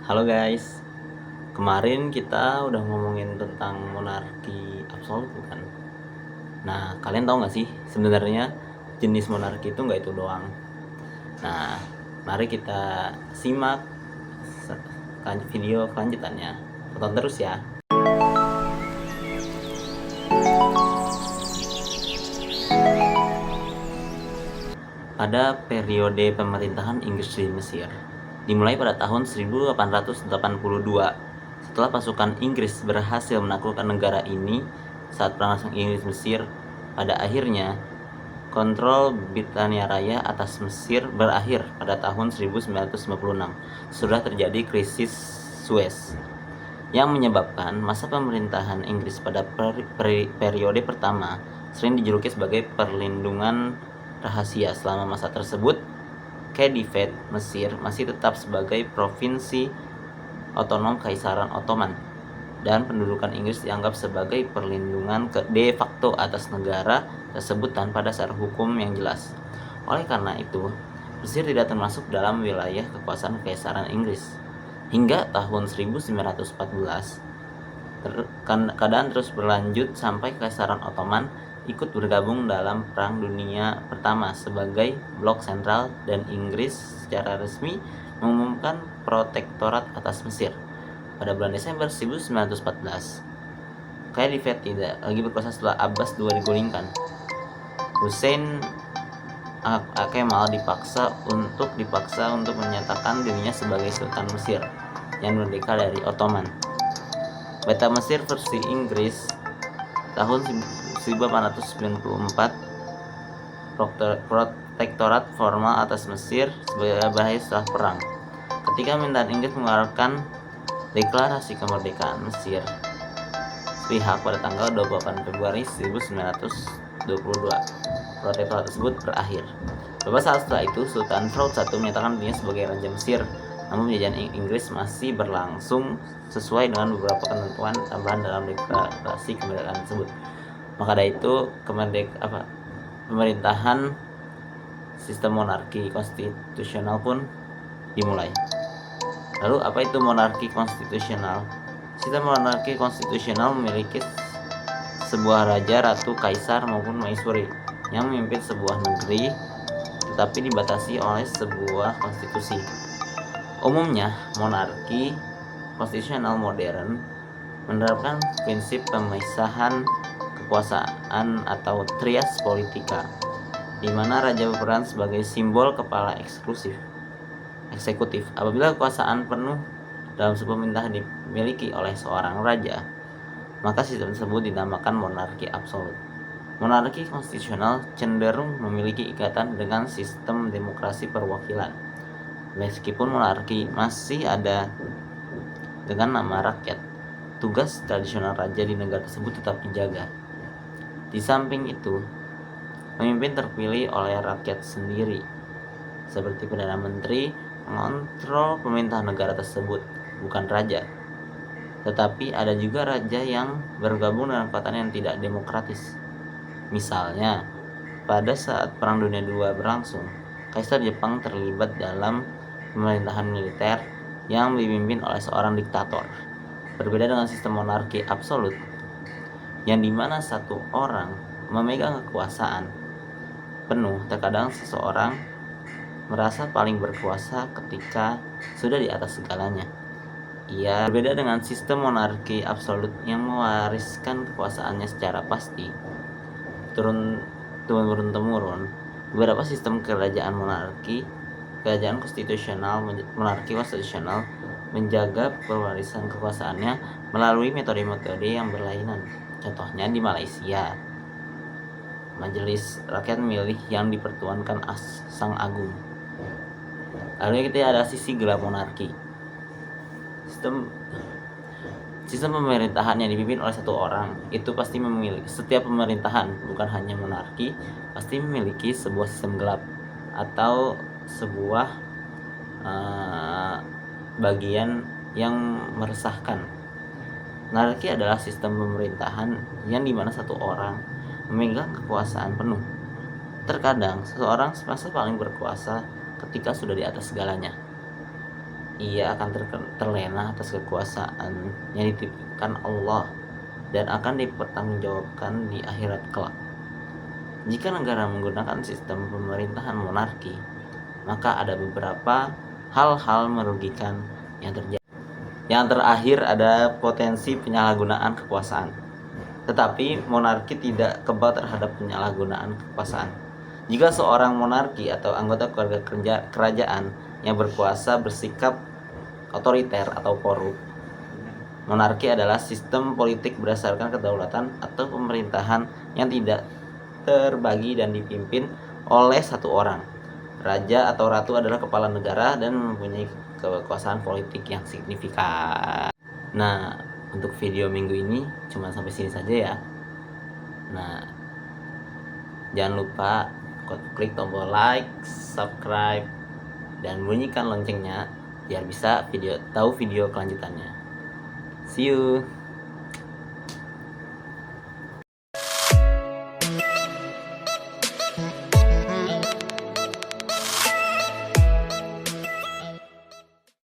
Halo guys, kemarin kita udah ngomongin tentang monarki absolut bukan? Nah, kalian tahu nggak sih sebenarnya jenis monarki itu nggak itu doang. Nah, mari kita simak video kelanjutannya. Tonton terus ya. Pada periode pemerintahan Inggris di Mesir, dimulai pada tahun 1882, setelah pasukan Inggris berhasil menaklukkan negara ini saat Perang Inggris-Mesir, pada akhirnya kontrol Britania Raya atas Mesir berakhir pada tahun 1956. Sudah terjadi krisis Suez yang menyebabkan masa pemerintahan Inggris pada periode pertama sering dijuluki sebagai perlindungan rahasia. Selama masa tersebut, Khedivate Mesir masih tetap sebagai provinsi otonom Kaisaran Ottoman, dan pendudukan Inggris dianggap sebagai perlindungan de facto atas negara tersebut tanpa dasar hukum yang jelas. Oleh karena itu, Mesir tidak termasuk dalam wilayah kekuasaan Kaisaran Inggris. Hingga tahun 1914, keadaan terus berlanjut sampai Kaisaran Ottoman ikut bergabung dalam Perang Dunia Pertama sebagai blok sentral, dan Inggris secara resmi mengumumkan protektorat atas Mesir pada bulan Desember 1914. Khalifat tidak lagi berkuasa setelah Abbas II digulingkan. Hussein Kemal dipaksa untuk menyatakan dirinya sebagai Sultan Mesir yang merdeka dari Ottoman. Peta Mesir versi Inggris tahun 1894, protektorat formal atas Mesir berakhir setelah perang. Ketika pemerintahan Inggris mengeluarkan deklarasi kemerdekaan Mesir sepihak pada tanggal 28 Februari 1922, protektorat tersebut berakhir. Beberapa saat setelah itu, Sultan Fuad I menyatakan dirinya sebagai Raja Mesir, namun penjajahan Inggris masih berlangsung sesuai dengan beberapa ketentuan tambahan dalam deklarasi kemerdekaan tersebut. Maka dari itu, pemerintahan sistem monarki konstitusional pun dimulai. Lalu apa itu monarki konstitusional? Sistem monarki konstitusional memiliki sebuah raja, ratu, kaisar maupun maisuri yang memimpin sebuah negeri, tetapi dibatasi oleh sebuah konstitusi. Umumnya, monarki konstitusional modern menerapkan prinsip pemisahan kekuasaan atau trias politika, di mana raja berperan sebagai simbol kepala eksekutif. Apabila kekuasaan penuh dalam sebuah pemerintahan dimiliki oleh seorang raja, maka sistem tersebut dinamakan monarki absolut. Monarki konstitusional cenderung memiliki ikatan dengan sistem demokrasi perwakilan. Meskipun monarki masih ada dengan nama rakyat, tugas tradisional raja di negara tersebut tetap dijaga. Di samping itu, pemimpin terpilih oleh rakyat sendiri, seperti Perdana Menteri, mengontrol pemerintahan negara tersebut, bukan raja. Tetapi ada juga raja yang bergabung dengan kekuatan yang tidak demokratis. Misalnya, pada saat Perang Dunia II berlangsung, Kaisar Jepang terlibat dalam pemerintahan militer yang dipimpin oleh seorang diktator. Berbeda dengan sistem monarki absolut, yang dimana satu orang memegang kekuasaan penuh, terkadang seseorang merasa paling berkuasa ketika sudah di atas segalanya. Ia berbeda dengan sistem monarki absolut yang mewariskan kekuasaannya secara pasti turun-temurun. Beberapa sistem kerajaan monarki konstitusional menjaga pewarisan kekuasaannya melalui metode-metode yang berlainan. Contohnya di Malaysia, Majelis Rakyat memilih yang dipertuankan Sang Agung. Lalu kita ada sisi gelap monarki. Sistem pemerintahan yang dipimpin oleh satu orang itu pasti memiliki, setiap pemerintahan, bukan hanya monarki, pasti memiliki sebuah sistem gelap atau sebuah bagian yang meresahkan. Monarki adalah sistem pemerintahan yang dimana satu orang memegang kekuasaan penuh. Terkadang seseorang merasa paling berkuasa ketika sudah di atas segalanya. ia akan terlena atas kekuasaan yang dititipkan Allah dan akan dipertanggungjawabkan di akhirat kelak. Jika negara menggunakan sistem pemerintahan monarki, maka ada beberapa hal-hal merugikan yang terjadi. Yang terakhir ada potensi penyalahgunaan kekuasaan. Tetapi monarki tidak kebal terhadap penyalahgunaan kekuasaan. Jika seorang monarki atau anggota keluarga kerajaan yang berkuasa bersikap otoriter atau korup, monarki adalah sistem politik berdasarkan kedaulatan atau pemerintahan yang tidak terbagi dan dipimpin oleh satu orang. Raja atau ratu adalah kepala negara dan mempunyai kekuasaan politik yang signifikan. Nah, untuk video minggu ini cuma sampai sini saja ya. Nah, jangan lupa klik tombol like, subscribe, dan bunyikan loncengnya biar bisa tahu video kelanjutannya. See you.